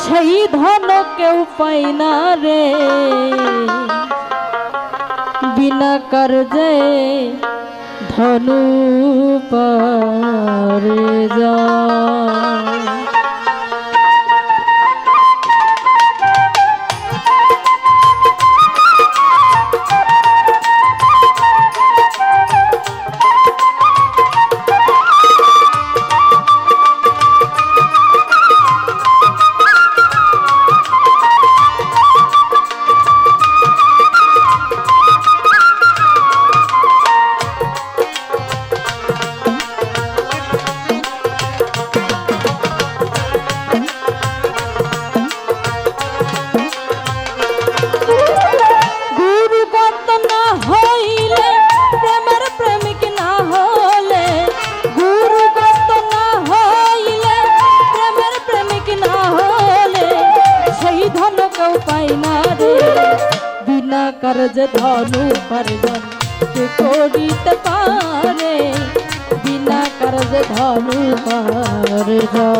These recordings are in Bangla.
সেই ধন কেউ পাই না রে, বিনা কার্যে ধনু পারে যায়। কার্যে ধনু পার্জন কে করিতে পারে, বিনা কার্যে ধনু পার্জন।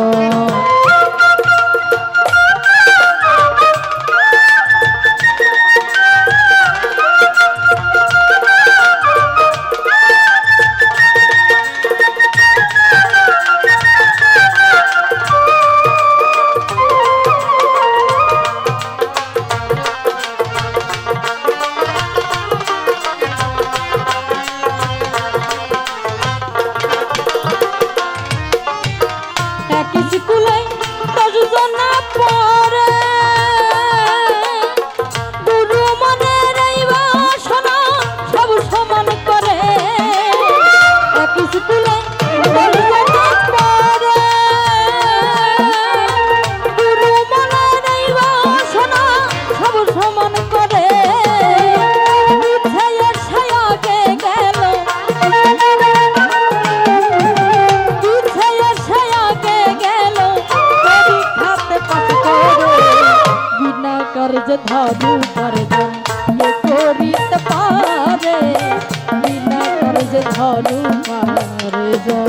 কার্যে ধনু পার্জন কে করিতে পারে, বিনা কার্যে ধনু পার্জন।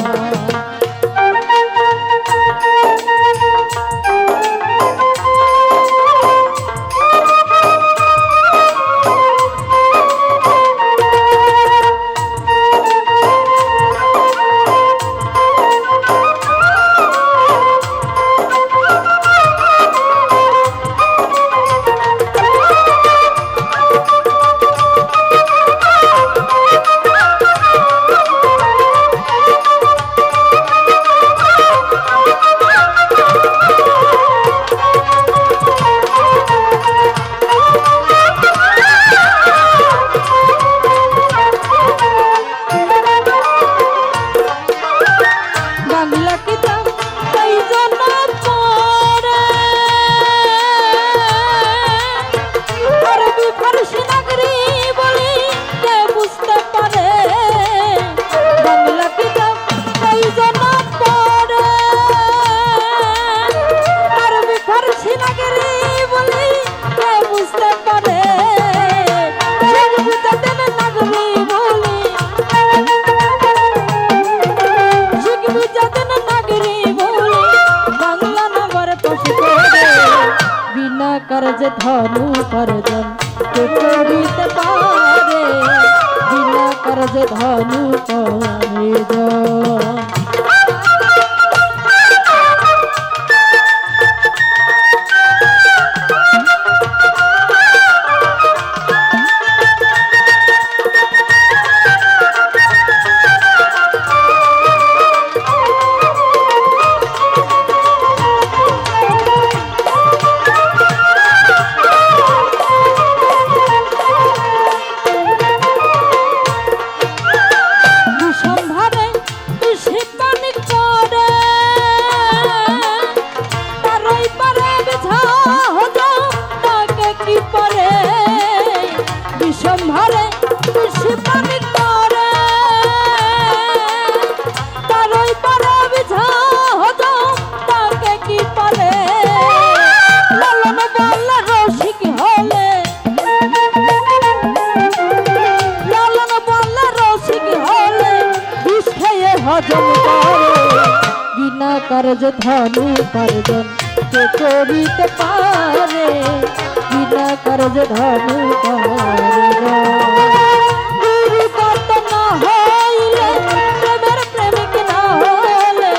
কার্যে ধনু পার্জন কে করিতে পারে, বিনা কার্যে ধনু পার্জন। হজম করে, বিনা কার্যে ধনু পার্জন কে করিতে পারে বিনা কার্য ধনু কার্জন। গুরু কত না হইলে প্রেমের প্রেমিক না হলে,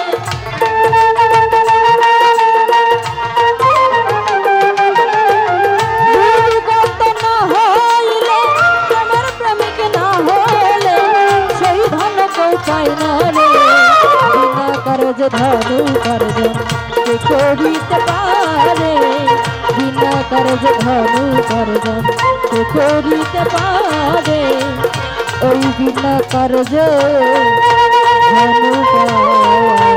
গুরু কত না হইলে প্রেমের প্রেমিক না হলে সেই ধন কেউ পায় না রে। বিনা কার্য ধনু কার্জন কে করিতে পারে বিনা কার্য ধনু কার্জন কে করিতে পারে ওই বিনা কার্য ধনু কার্জন।